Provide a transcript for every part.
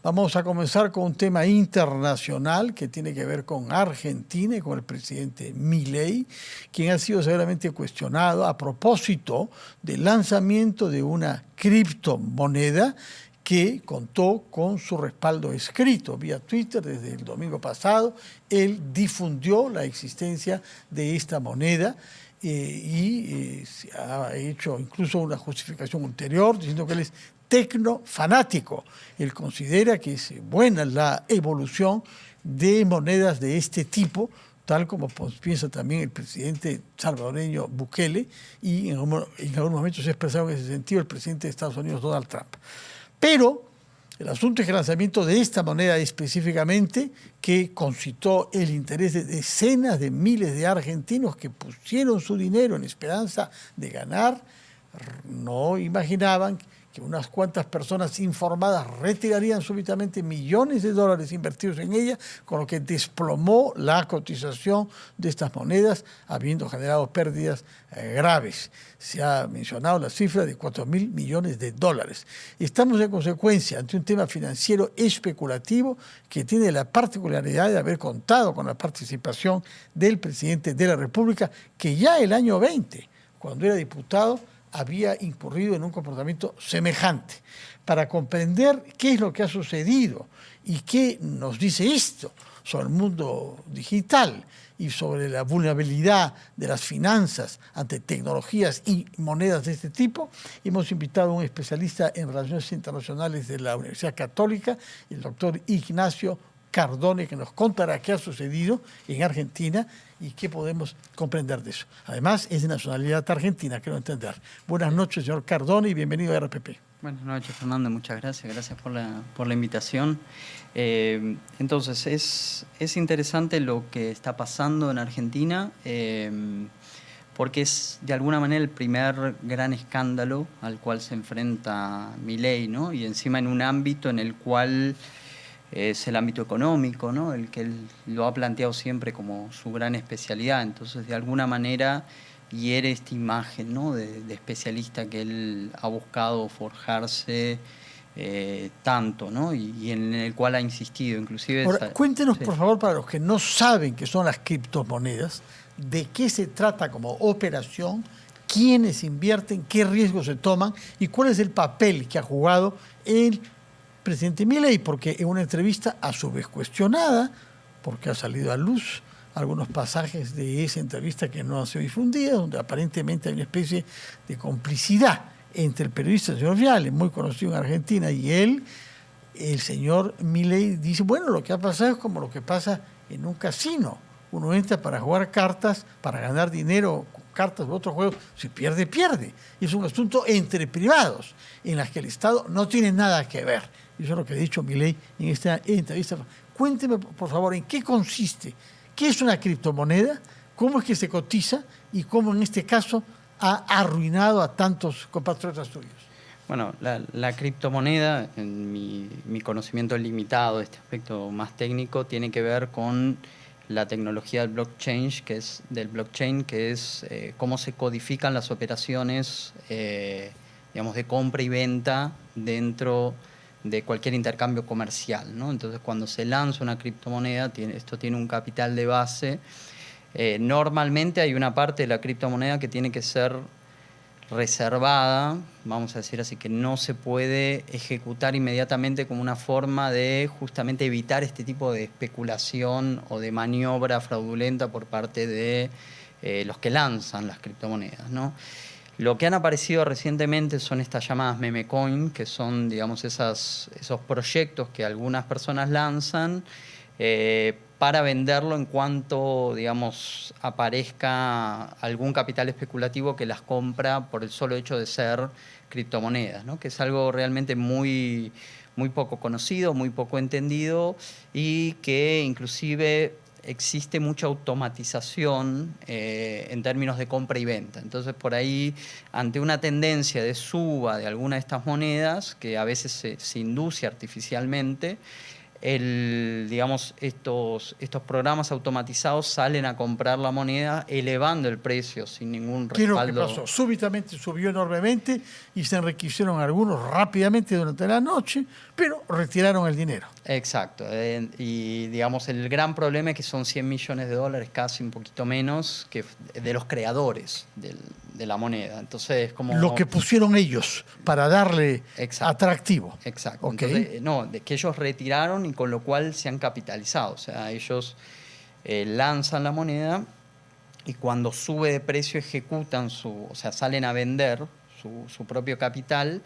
Vamos a comenzar con un tema internacional que tiene que ver con Argentina y con el presidente Milei, quien ha sido severamente cuestionado a propósito del lanzamiento de una criptomoneda que contó con su respaldo escrito vía Twitter desde el domingo pasado. Él difundió la existencia de esta moneda se ha hecho incluso una justificación ulterior diciendo que él es tecnofanático. Él considera que es buena la evolución de monedas de este tipo, tal como piensa también el presidente salvadoreño Bukele, y en algún momento se ha expresado en ese sentido el presidente de Estados Unidos, Donald Trump. Pero el asunto es que el lanzamiento de esta moneda específicamente, que concitó el interés de decenas de miles de argentinos que pusieron su dinero en esperanza de ganar, no imaginaban que unas cuantas personas informadas retirarían súbitamente millones de dólares invertidos en ella, con lo que desplomó la cotización de estas monedas, habiendo generado pérdidas graves. Se ha mencionado la cifra de 4.000 millones de dólares. Estamos en consecuencia ante un tema financiero especulativo que tiene la particularidad de haber contado con la participación del presidente de la República, que ya el año 20, cuando era diputado, había incurrido en un comportamiento semejante. Para comprender qué es lo que ha sucedido y qué nos dice esto sobre el mundo digital y sobre la vulnerabilidad de las finanzas ante tecnologías y monedas de este tipo, hemos invitado a un especialista en relaciones internacionales de la Universidad Católica, el doctor Ignacio Cardone, que nos contará qué ha sucedido en Argentina y qué podemos comprender de eso. Además, es de nacionalidad argentina, quiero entender. Buenas noches, señor Cardone, y bienvenido a RPP. Buenas noches, Fernando, muchas gracias. Gracias por la invitación. Entonces, es interesante lo que está pasando en Argentina, porque es de alguna manera el primer gran escándalo al cual se enfrenta Milei, ¿no? Y encima en un ámbito en el cual es el ámbito económico, ¿no? El que él lo ha planteado siempre como su gran especialidad. Entonces, de alguna manera, hiere esta imagen, ¿no? de especialista que él ha buscado forjarse tanto, ¿no? Y en el cual ha insistido. Inclusive. Ahora, cuéntenos, sí, por favor, para los que no saben qué son las criptomonedas, de qué se trata como operación, quiénes invierten, qué riesgos se toman y cuál es el papel que ha jugado el presidente Milei, porque en una entrevista a su vez cuestionada, porque ha salido a luz algunos pasajes de esa entrevista que no han sido difundidas, donde aparentemente hay una especie de complicidad entre el periodista, el señor Viale, muy conocido en Argentina, y él, el señor Milei dice, bueno, lo que ha pasado es como lo que pasa en un casino. Uno entra para jugar cartas, para ganar dinero con cartas u otros juegos, si pierde, pierde. Y es un asunto entre privados, en las que el Estado no tiene nada que ver. Y eso es lo que ha dicho Milei en esta entrevista. Cuénteme, por favor, en qué consiste, qué es una criptomoneda, cómo es que se cotiza y cómo en este caso ha arruinado a tantos compatriotas suyos. Bueno, la criptomoneda, en mi conocimiento limitado de este aspecto más técnico, tiene que ver con la tecnología del blockchain, que es cómo se codifican las operaciones, digamos, de compra y venta dentro de cualquier intercambio comercial, ¿no? Entonces, cuando se lanza una criptomoneda, esto tiene un capital de base. Normalmente hay una parte de la criptomoneda que tiene que ser reservada, vamos a decir así, que no se puede ejecutar inmediatamente como una forma de justamente evitar este tipo de especulación o de maniobra fraudulenta por parte de los que lanzan las criptomonedas, ¿no? Lo que han aparecido recientemente son estas llamadas meme coin, que son, digamos, esos proyectos que algunas personas lanzan para venderlo en cuanto, digamos, aparezca algún capital especulativo que las compra por el solo hecho de ser criptomonedas, ¿no? Que es algo realmente muy poco conocido, muy poco entendido y que inclusive existe mucha automatización en términos de compra y venta. Entonces, por ahí, ante una tendencia de suba de alguna de estas monedas, que a veces se induce artificialmente, digamos, estos programas automatizados salen a comprar la moneda elevando el precio sin ningún respaldo. ¿Qué es lo que pasó? Súbitamente subió enormemente y se enriquecieron algunos rápidamente durante la noche, pero retiraron el dinero. Exacto. Y digamos, el gran problema es que son 100 millones de dólares, casi un poquito menos, que de los creadores de la moneda. Entonces, como... Lo que pusieron ellos para darle atractivo. Exacto. Okay. Entonces, de que ellos retiraron y con lo cual se han capitalizado. O sea, ellos lanzan la moneda y cuando sube de precio ejecutan o sea, salen a vender su propio capital,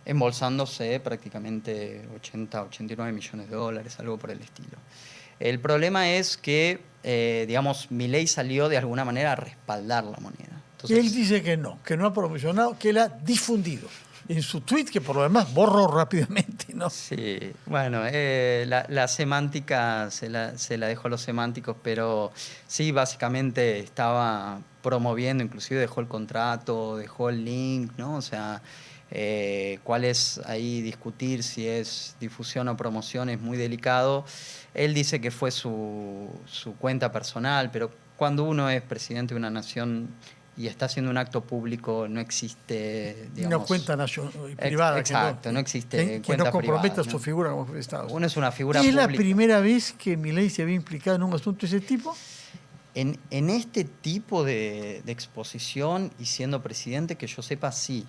embolsándose prácticamente 80, 89 millones de dólares, algo por el estilo. El problema es que, digamos, Milei salió de alguna manera a respaldar la moneda. Entonces, él dice que no ha promocionado, que él ha difundido en su tweet, que por lo demás borró rápidamente, ¿no? Sí, bueno, la semántica se la dejó a los semánticos, pero sí, básicamente estaba promoviendo, inclusive dejó el contrato, dejó el link, ¿no? O sea, cuál es ahí discutir si es difusión o promoción es muy delicado. Él dice que fue su cuenta personal, pero cuando uno es presidente de una nación y está haciendo un acto público, no existe, digamos... Una cuenta privada. Exacto, no existe que no comprometa privada, su figura como jefe de Estado. Uno es una figura pública. ¿Es pública. la primera vez que Milei se había implicado en un asunto de ese tipo? En este tipo de exposición y siendo presidente, que yo sepa, sí.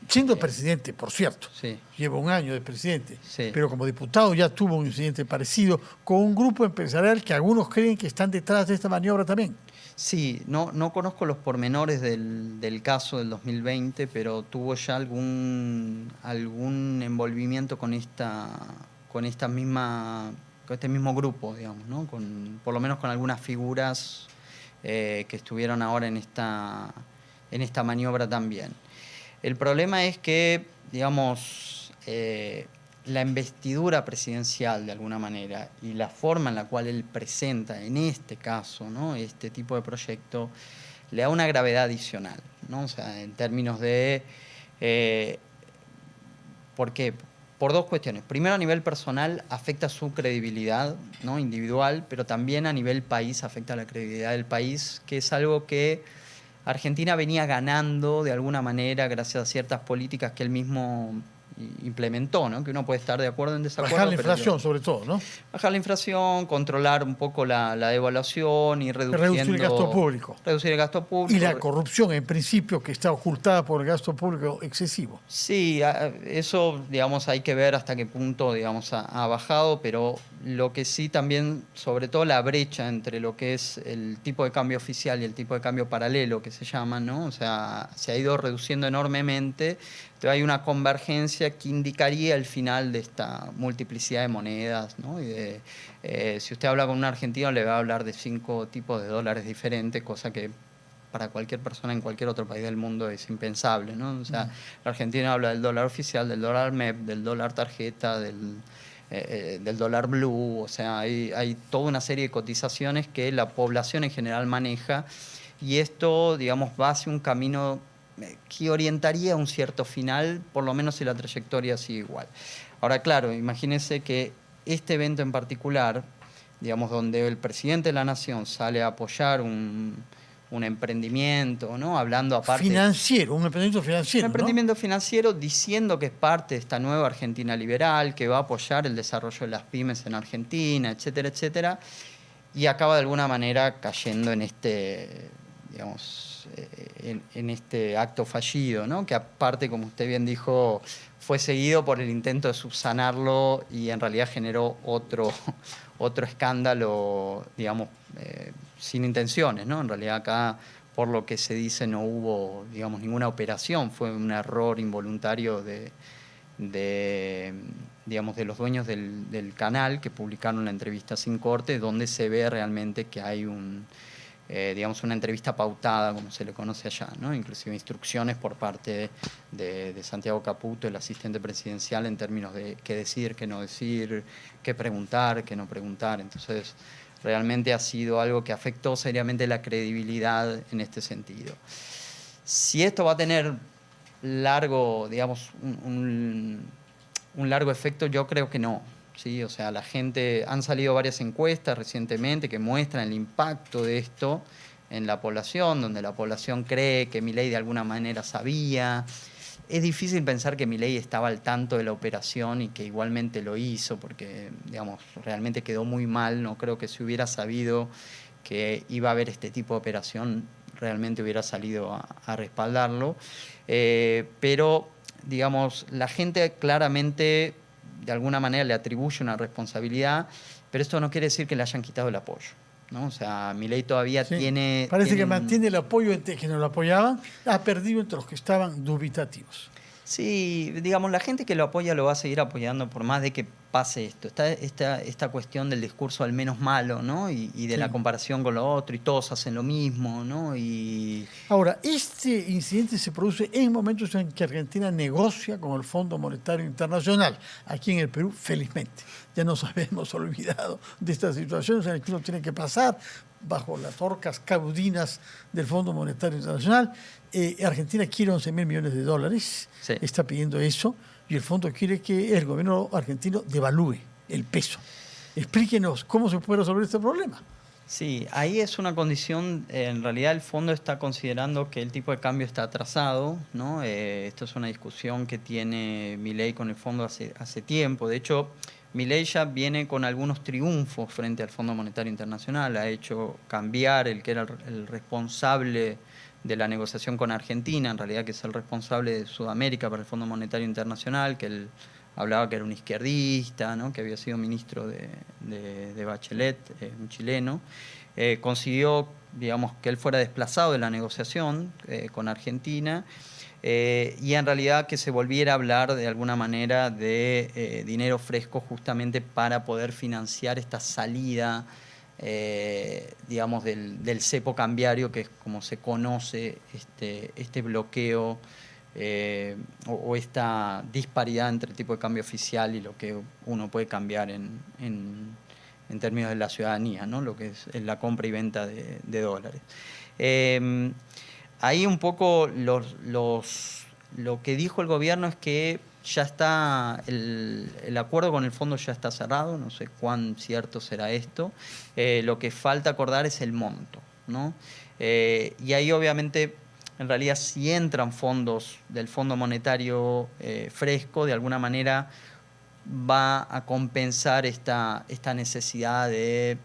Siendo presidente, por cierto, sí. Lleva un año de presidente, sí. Pero como diputado ya tuvo un incidente parecido con un grupo empresarial que algunos creen que están detrás de esta maniobra también. Sí, no conozco los pormenores del caso del 2020, pero tuvo ya algún envolvimiento con este mismo grupo, digamos, ¿no? Por lo menos con algunas figuras que estuvieron ahora en esta maniobra también. El problema es que, digamos, la investidura presidencial, de alguna manera, y la forma en la cual él presenta, en este caso, ¿no?, este tipo de proyecto, le da una gravedad adicional, ¿no? O sea, en términos de... ¿Por qué? Por dos cuestiones. Primero, a nivel personal, afecta su credibilidad, ¿no?, individual, pero también a nivel país afecta la credibilidad del país, que es algo que Argentina venía ganando de alguna manera gracias a ciertas políticas que él mismo implementó, ¿no? Que uno puede estar de acuerdo en desacuerdo. Bajar la inflación, sobre todo, ¿no? Bajar la inflación, controlar un poco la devaluación y reducir el gasto público. Reducir el gasto público. Y la corrupción, en principio, que está ocultada por el gasto público excesivo. Sí, eso, digamos, hay que ver hasta qué punto, digamos, ha bajado, pero lo que sí también, sobre todo la brecha entre lo que es el tipo de cambio oficial y el tipo de cambio paralelo, que se llama, ¿no? O sea, se ha ido reduciendo enormemente. Entonces hay una convergencia que indicaría el final de esta multiplicidad de monedas, ¿no? Y si usted habla con un argentino, le va a hablar de 5 tipos de dólares diferentes, cosa que para cualquier persona en cualquier otro país del mundo es impensable, ¿no? O sea, el argentino habla del dólar oficial, del dólar MEP, del dólar tarjeta, del dólar blue. O sea, hay toda una serie de cotizaciones que la población en general maneja, y esto, digamos, va hacia un camino que orientaría a un cierto final, por lo menos si la trayectoria sigue igual. Ahora, claro, imagínense que este evento en particular, digamos, donde el presidente de la nación sale a apoyar un emprendimiento, ¿no? Hablando aparte... Financiero, un emprendimiento financiero, Un emprendimiento financiero, diciendo que es parte de esta nueva Argentina liberal, que va a apoyar el desarrollo de las pymes en Argentina, etcétera, etcétera, y acaba de alguna manera cayendo en este, digamos, en este acto fallido, ¿no? Que aparte, como usted bien dijo, fue seguido por el intento de subsanarlo y en realidad generó otro escándalo, digamos, sin intenciones, ¿no? En realidad acá, por lo que se dice, no hubo, digamos, ninguna operación, fue un error involuntario digamos, de los dueños del canal, que publicaron la entrevista sin corte, donde se ve realmente que hay digamos, una entrevista pautada, como se le conoce allá, ¿no? Inclusive instrucciones por parte de Santiago Caputo, el asistente presidencial, en términos de qué decir, qué no decir, qué preguntar, qué no preguntar. Entonces, realmente ha sido algo que afectó seriamente la credibilidad en este sentido. Si esto va a tener largo, digamos, un largo efecto, yo creo que no. ¿sí? O sea, la gente, han salido varias encuestas recientemente que muestran el impacto de esto en la población, donde la población cree que Milei de alguna manera sabía. Es difícil pensar que Milei estaba al tanto de la operación y que igualmente lo hizo, porque, digamos, realmente quedó muy mal. No creo que si hubiera sabido que iba a haber este tipo de operación, realmente hubiera salido a respaldarlo. Pero, digamos, la gente claramente, de alguna manera, le atribuye una responsabilidad, pero esto no quiere decir que le hayan quitado el apoyo, ¿no? O sea, Milei todavía Sí. tiene... Parece que mantiene el apoyo entre quienes lo apoyaban, ha perdido entre los que estaban dubitativos. Sí, digamos, la gente que lo apoya lo va a seguir apoyando por más de que pase esto. Está esta cuestión del discurso al menos malo, ¿no? Y de Sí. la comparación con lo otro, y todos hacen lo mismo, ¿no? Y Ahora, este incidente se produce en momentos en que Argentina negocia con el Fondo Monetario Internacional. Aquí en el Perú, felizmente, ya nos habíamos olvidado de estas situaciones en las que uno tiene que pasar bajo las orcas caudinas del Fondo Monetario Internacional. Argentina quiere 11.000 millones de dólares, sí. está pidiendo eso, y el fondo quiere que el gobierno argentino devalúe el peso. Explíquenos cómo se puede resolver este problema. Sí, ahí es una condición, en realidad el fondo está considerando que el tipo de cambio está atrasado, ¿no? Esto es una discusión que tiene Milei con el fondo hace tiempo. De hecho, Milei ya viene con algunos triunfos frente al Fondo Monetario Internacional. Ha hecho cambiar el que era el responsable de la negociación con Argentina, en realidad que es el responsable de Sudamérica para el Fondo Monetario Internacional, que él hablaba que era un izquierdista, ¿no? Que había sido ministro de Bachelet, un chileno. Consiguió, digamos, que él fuera desplazado de la negociación con Argentina, y en realidad que se volviera a hablar de alguna manera de dinero fresco justamente para poder financiar esta salida, digamos, del cepo cambiario, que es como se conoce este bloqueo o esta disparidad entre el tipo de cambio oficial y lo que uno puede cambiar en términos de la ciudadanía, ¿no? Lo que es la compra y venta de dólares. Ahí un poco lo que dijo el gobierno es que ya está, el acuerdo con el fondo ya está cerrado, no sé cuán cierto será esto. Lo que falta acordar es el monto, ¿no? Y ahí obviamente, en realidad, si entran fondos del Fondo Monetario fresco, de alguna manera va a compensar esta necesidad de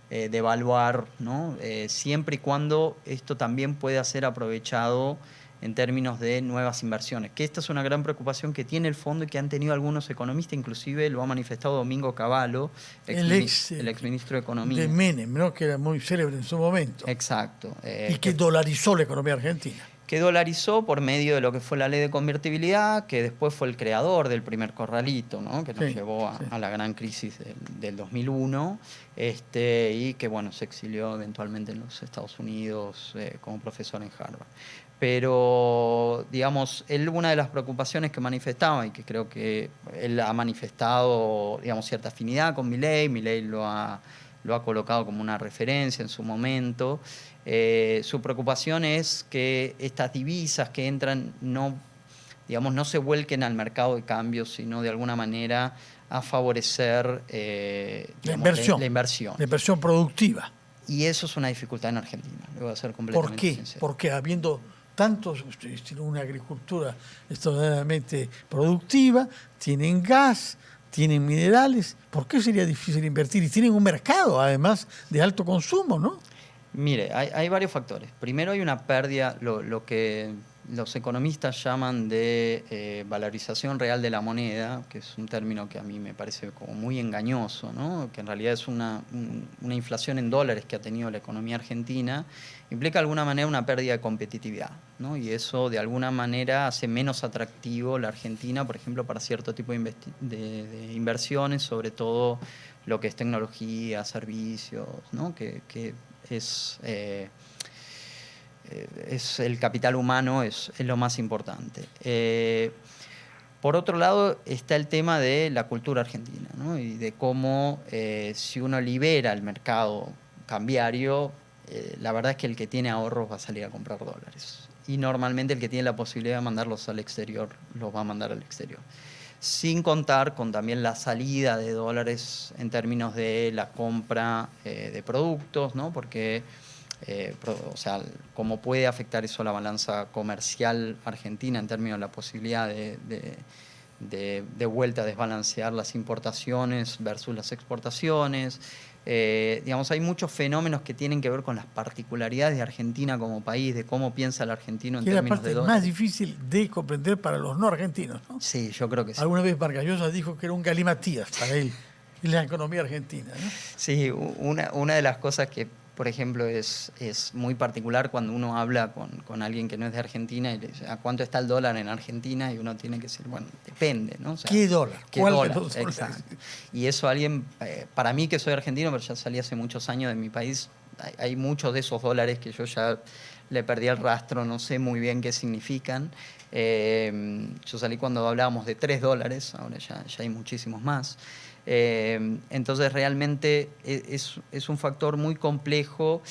evaluar, ¿no? Siempre y cuando esto también pueda ser aprovechado en términos de nuevas inversiones, que esta es una gran preocupación que tiene el fondo y que han tenido algunos economistas, inclusive lo ha manifestado Domingo Cavallo, el exministro de Economía. De Menem, ¿no? Que era muy célebre en su momento. Exacto. Y que dolarizó la economía argentina. Que dolarizó por medio de lo que fue la ley de convertibilidad, que después fue el creador del primer corralito, ¿no? Que nos llevó a la gran crisis del 2001, y que, bueno, se exilió eventualmente en los Estados Unidos como profesor en Harvard. Pero, digamos, él, una de las preocupaciones que manifestaba, y que creo que él ha manifestado, digamos, cierta afinidad con Milei lo ha colocado como una referencia en su momento. Su preocupación es que estas divisas que entran no se vuelquen al mercado de cambios, sino de alguna manera a favorecer la inversión. La inversión productiva. Y eso es una dificultad en Argentina, le voy a ser completamente sincero. Porque habiendo tantos, ustedes tienen una agricultura extraordinariamente productiva, tienen gas, tienen minerales, ¿por qué sería difícil invertir? Y tienen un mercado, además, de alto consumo, ¿no? Mire, hay varios factores. Primero hay una pérdida, lo que los economistas llaman de valorización real de la moneda, que es un término que a mí me parece como muy engañoso, ¿no? Que en realidad es una inflación en dólares que ha tenido la economía argentina, implica de alguna manera una pérdida de competitividad, ¿no? Y eso de alguna manera hace menos atractivo la Argentina, por ejemplo, para cierto tipo de inversiones, sobre todo lo que es tecnología, servicios, ¿no? Que es el capital humano, es lo más importante. Por otro lado está el tema de la cultura argentina, ¿no? Y de cómo si uno libera el mercado cambiario, la verdad es que el que tiene ahorros va a salir a comprar dólares. Y normalmente el que tiene la posibilidad de mandarlos al exterior los va a mandar al exterior. sin contar con también la salida de dólares en términos de la compra de productos, ¿no? Porque, o sea, cómo puede afectar eso a la balanza comercial argentina en términos de la posibilidad de vuelta a desbalancear las importaciones versus las exportaciones. Digamos, hay muchos fenómenos que tienen que ver con las particularidades de Argentina como país, de cómo piensa el argentino en términos de dólares. Es la parte más difícil de comprender para los no argentinos, ¿no? Sí, yo creo que sí. Alguna vez Vargas Llosa dijo que era un galimatías para él en la economía argentina, ¿no? Sí, una de las cosas que, por ejemplo, es muy particular cuando uno habla con alguien que no es de Argentina y le dice, ¿a cuánto está el dólar en Argentina? Y uno tiene que decir, bueno, depende, ¿no? O sea, ¿qué dólar? ¿Cuál de dólar? los dólares? Exacto. Y eso alguien, para mí que soy argentino, pero ya salí hace muchos años de mi país, hay muchos de esos dólares que yo ya le perdí el rastro, no sé muy bien qué significan. Yo salí cuando hablábamos de $3, ahora ya hay muchísimos más. Entonces realmente es un factor muy complejo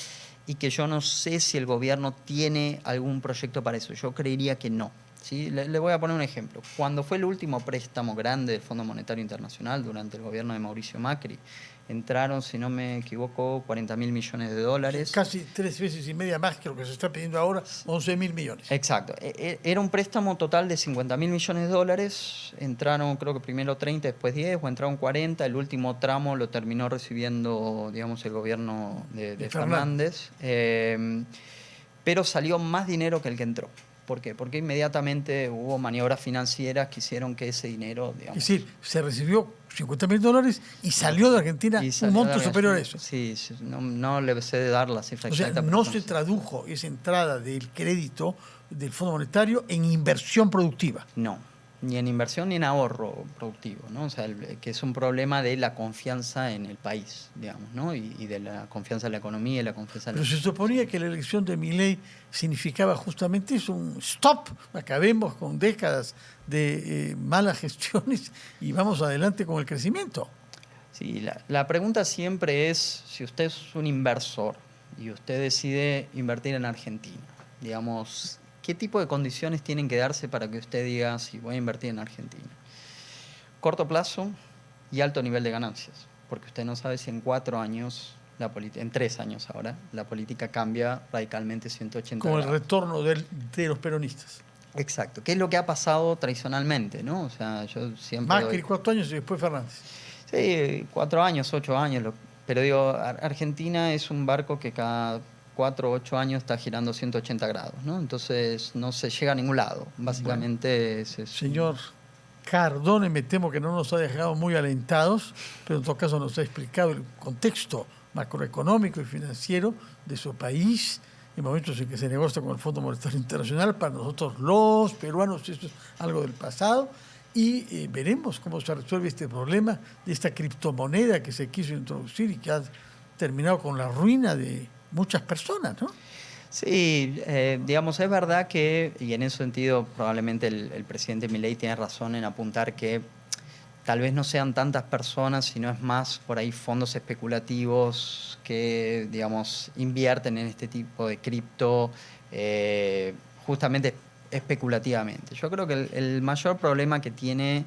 y que yo no sé si el gobierno tiene algún proyecto para eso. Yo creería que no. ¿Sí? Le voy a poner un ejemplo. Cuando fue el último préstamo grande del Fondo Monetario Internacional durante el gobierno de Mauricio Macri, entraron, si no me equivoco, $40.000 millones. Casi 3 veces y media más que lo que se está pidiendo ahora, 11.000 millones. Exacto. Era un préstamo total de $50.000 millones. Entraron, creo que primero 30, después 10, o entraron 40. El último tramo lo terminó recibiendo, digamos, el gobierno de Fernández. Pero salió más dinero que el que entró. ¿Por qué? Porque inmediatamente hubo maniobras financieras que hicieron que ese dinero, digamos... Es decir, se recibió $50.000 y salió de Argentina un monto superior a eso. Sí, no le sé de dar la cifra exacta. O sea, no se tradujo esa entrada del crédito del Fondo Monetario en inversión productiva. No, ni en inversión ni en ahorro productivo, ¿no? O sea, que es un problema de la confianza en el país, digamos, ¿no? Y de la confianza en la economía y la confianza en Pero se suponía que la elección de Milei significaba justamente eso, un stop, acabemos con décadas de malas gestiones y vamos adelante con el crecimiento. Sí, la pregunta siempre es, si usted es un inversor y usted decide invertir en Argentina, digamos, ¿qué tipo de condiciones tienen que darse para que usted diga si voy a invertir en Argentina? Corto plazo y alto nivel de ganancias, porque usted no sabe si en 4 años, en 3 años ahora, la política cambia radicalmente 180 Con grados. el retorno de los peronistas. Exacto, que es lo que ha pasado tradicionalmente, ¿no? O sea, yo siempre... Macri 4 años y después Fernández. Sí, 4 años, 8 años, pero digo, Argentina es un barco que cada 4 o 8 años está girando 180 grados, ¿no? Entonces no se llega a ningún lado. Básicamente bueno, señor Cardone, me temo que no nos ha dejado muy alentados, pero en todo caso nos ha explicado el contexto macroeconómico y financiero de su país, en momentos en que se negocia con el Fondo Monetario Internacional. Para nosotros los peruanos esto es algo del pasado y veremos cómo se resuelve este problema de esta criptomoneda que se quiso introducir y que ha terminado con la ruina de muchas personas, ¿no? Sí, digamos, es verdad que, y en ese sentido probablemente el presidente Milei tiene razón en apuntar que tal vez no sean tantas personas, sino es más por ahí fondos especulativos que, digamos, invierten en este tipo de cripto justamente especulativamente. Yo creo que el mayor problema que tiene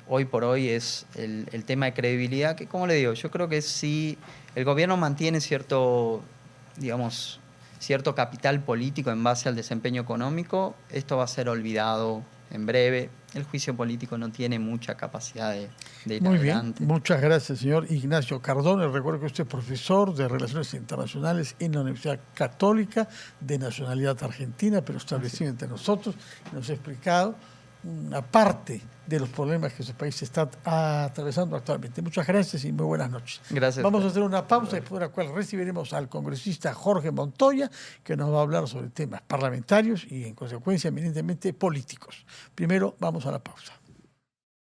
hoy por hoy es el tema de credibilidad, que, como le digo, yo creo que si el gobierno mantiene cierto, digamos, cierto capital político en base al desempeño económico, esto va a ser olvidado en breve. El juicio político no tiene mucha capacidad de ir Muy adelante. Bien, muchas gracias, señor Ignacio Cardone. Recuerdo que usted es profesor de Relaciones Internacionales en la Universidad Católica, de nacionalidad argentina, pero establecido entre nosotros. Nos ha explicado una parte de los problemas que ese país está atravesando actualmente. Muchas gracias y muy buenas noches. Gracias. Vamos a hacer una pausa después de la cual recibiremos al congresista Jorge Montoya, que nos va a hablar sobre temas parlamentarios y, en consecuencia, eminentemente políticos. Primero, vamos a la pausa.